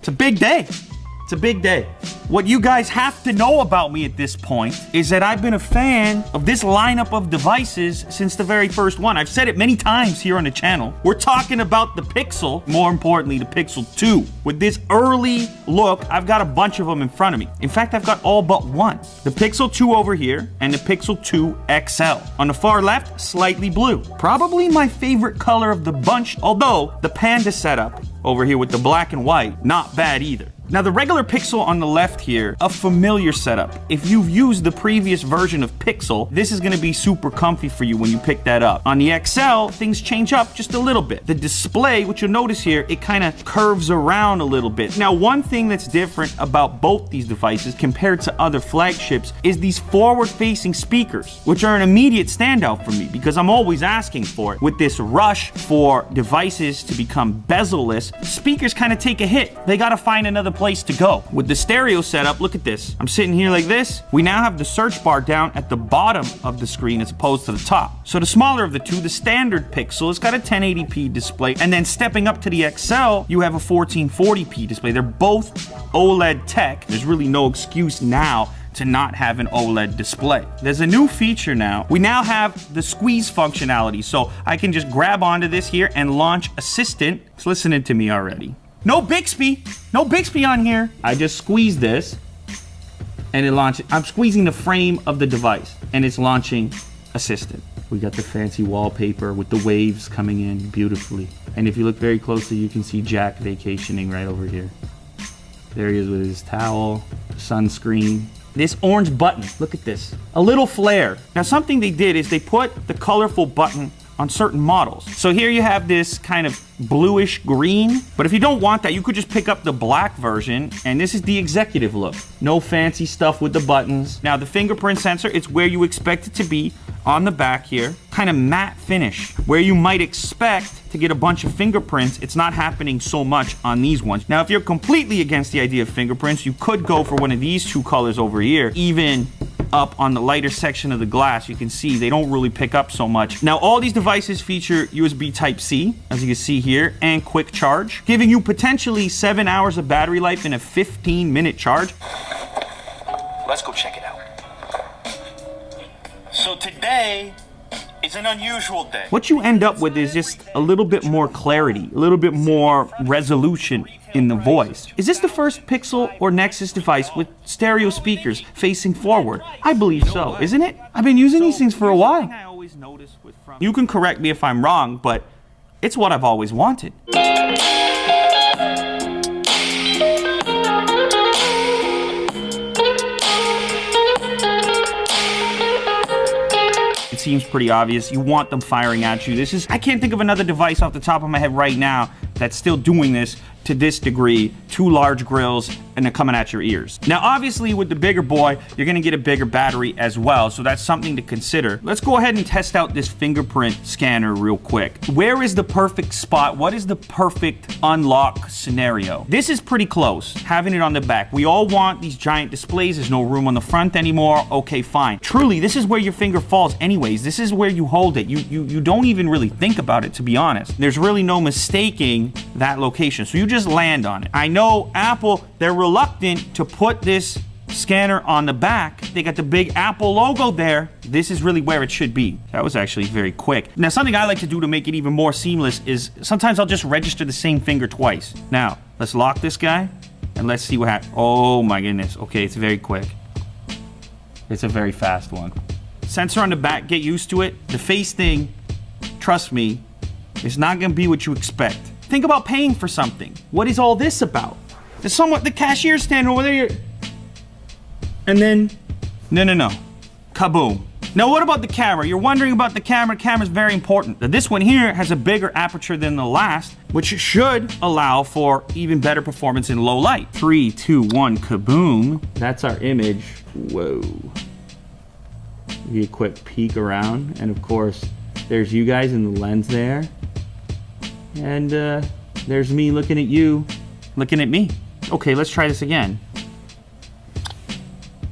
It's a big day. It's a big day. What you guys have to know about me at this point is that I've been a fan of this lineup of devices since the very first one. I've said it many times here on the channel. We're talking about the Pixel, more importantly, the Pixel 2. With this early look, I've got a bunch of them in front of me. In fact, I've got all but one. The Pixel 2 over here and the Pixel 2 XL. On the far left, slightly blue. Probably my favorite color of the bunch, although the Panda setup over here with the black and white, not bad either. Now the regular Pixel on the left here, a familiar setup. If you've used the previous version of Pixel, this is gonna be super comfy for you when you pick that up. On the XL, things change up just a little bit. The display, which you'll notice here, it kind of curves around a little bit. Now one thing that's different about both these devices compared to other flagships is these forward-facing speakers, which are an immediate standout for me because I'm always asking for it. With this rush for devices to become bezel-less, speakers kind of take a hit. They gotta find another place to go. With the stereo setup, look at this. I'm sitting here like this. We now have the search bar down at the bottom of the screen as opposed to the top. So the smaller of the two, the standard Pixel, has got a 1080p display, and then stepping up to the XL, you have a 1440p display. They're both OLED tech. There's really no excuse now to not have an OLED display. There's a new feature now. We now have the squeeze functionality, so I can just grab onto this here and launch Assistant. It's listening to me already. No Bixby, no Bixby on here. I just squeeze this and it launches. I'm squeezing the frame of the device and it's launching Assistant. We got the fancy wallpaper with the waves coming in beautifully. And if you look very closely, you can see Jack vacationing right over here. There he is with his towel, sunscreen. This orange button, look at this. A little flare. Now something they did is they put the colorful button on certain models. So here you have this kind of bluish green, but if you don't want that, you could just pick up the black version, and this is the executive look. No fancy stuff with the buttons. Now the fingerprint sensor, it's where you expect it to be on the back here. Kind of matte finish, where you might expect to get a bunch of fingerprints. It's not happening so much on these ones. Now if you're completely against the idea of fingerprints, you could go for one of these two colors over here. Even up on the lighter section of the glass, you can see they don't really pick up so much. Now all these devices feature USB Type-C, as you can see here, and quick charge, giving you potentially 7 hours of battery life in a 15-minute charge. Let's go check it out. So today is an unusual day. What you end up with is just a little bit more clarity, a little bit more resolution in the voice. Is this the first Pixel or Nexus device with stereo speakers facing forward? I believe so, isn't it? I've been using these things for a while. You can correct me if I'm wrong, but it's what I've always wanted. It seems pretty obvious. You want them firing at you. I can't think of another device off the top of my head right now that's still doing this to this degree. Two large grills and they're coming at your ears. Now obviously with the bigger boy, you're gonna get a bigger battery as well, so that's something to consider. Let's go ahead and test out this fingerprint scanner real quick. Where is the perfect spot? What is the perfect unlock scenario? This is pretty close, having it on the back. We all want these giant displays. There's no room on the front anymore. Okay, fine. Truly, this is where your finger falls anyways. This is where you hold it. You don't even really think about it, to be honest. There's really no mistaking that location, so you just land on it. I know Apple, they're reluctant to put this scanner on the back. They got the big Apple logo there. This is really where it should be. That was actually very quick. Now, something I like to do to make it even more seamless is sometimes I'll just register the same finger twice. Now, let's lock this guy and let's see what happens. Oh my goodness. Okay, it's very quick. It's a very fast one. Sensor on the back, get used to it. The face thing, trust me, it's not gonna be what you expect. Think about paying for something. What is all this about? There's someone, the cashier standing over there. And then, no. Kaboom. Now what about the camera? You're wondering about the camera. Camera's very important. Now, this one here has a bigger aperture than the last, which should allow for even better performance in low light. 3, 2, 1, kaboom. That's our image. Whoa. Give you a quick peek around. And of course, there's you guys in the lens there. And there's me looking at you, looking at me. Okay, let's try this again.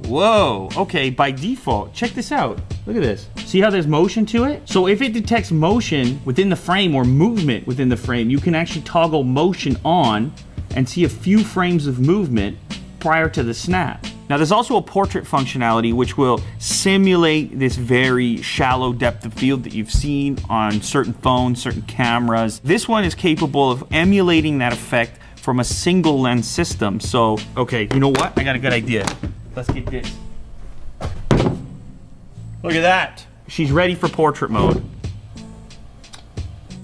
Whoa, okay, by default, check this out. Look at this. See how there's motion to it? So if it detects motion within the frame or movement within the frame, you can actually toggle motion on and see a few frames of movement prior to the snap. Now there's also a portrait functionality which will simulate this very shallow depth of field that you've seen on certain phones, certain cameras. This one is capable of emulating that effect from a single lens system. So, okay, you know what? I got a good idea. Let's get this. Look at that. She's ready for portrait mode.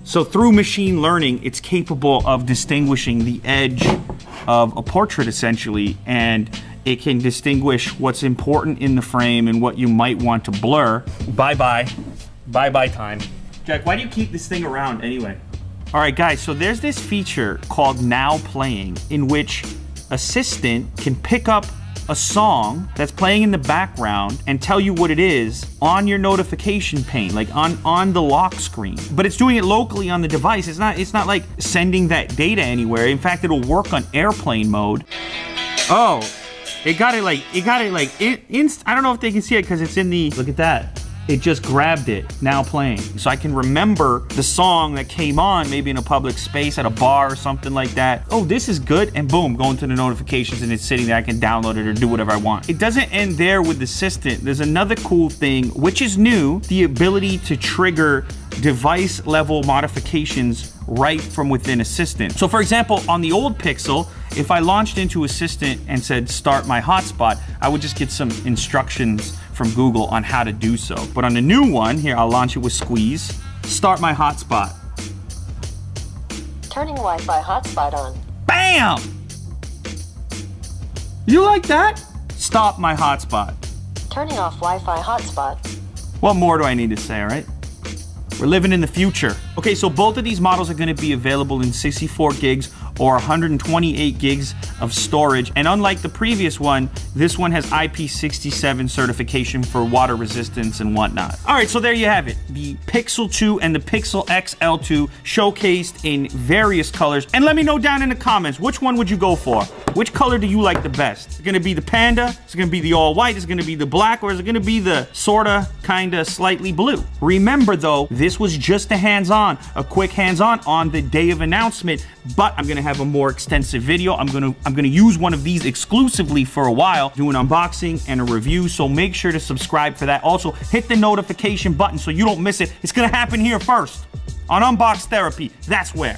So through machine learning, it's capable of distinguishing the edge of a portrait essentially, and it can distinguish what's important in the frame and what you might want to blur. Bye-bye. Bye-bye time. Jack, why do you keep this thing around anyway? All right, guys, so there's this feature called Now Playing in which Assistant can pick up a song that's playing in the background and tell you what it is on your notification pane, like on the lock screen. But it's doing it locally on the device. It's not like sending that data anywhere. In fact, it'll work on airplane mode. Oh, I don't know if they can see it because it's in the, look at that. It just grabbed it, Now Playing. So I can remember the song that came on maybe in a public space at a bar or something like that. Oh, this is good, and boom, go into the notifications and it's sitting there. I can download it or do whatever I want. It doesn't end there with Assistant. There's another cool thing, which is new, the ability to trigger device level modifications right from within Assistant. So for example, on the old Pixel, if I launched into Assistant and said start my hotspot, I would just get some instructions from Google on how to do so. But on the new one, here, I'll launch it with Squeeze. Start my hotspot. Turning Wi-Fi hotspot on. Bam! You like that? Stop my hotspot. Turning off Wi-Fi hotspot. What more do I need to say, all right? We're living in the future. Okay, so both of these models are gonna be available in 64 gigs or 128 gigs of storage. And unlike the previous one, this one has IP67 certification for water resistance and whatnot. All right, so there you have it. The Pixel 2 and the Pixel XL2 showcased in various colors. And let me know down in the comments, which one would you go for? Which color do you like the best? Is it gonna be the panda? Is it gonna be the all white? Is it gonna be the black? Or is it gonna be the sorta, kinda, slightly blue? Remember though, this was just a hands-on, a quick hands-on on the day of announcement, but I'm gonna have a more extensive video. I'm gonna use one of these exclusively for a while, do an unboxing and a review, so make sure to subscribe for that. Also, hit the notification button so you don't miss it. It's gonna happen here first, on Unbox Therapy. That's where.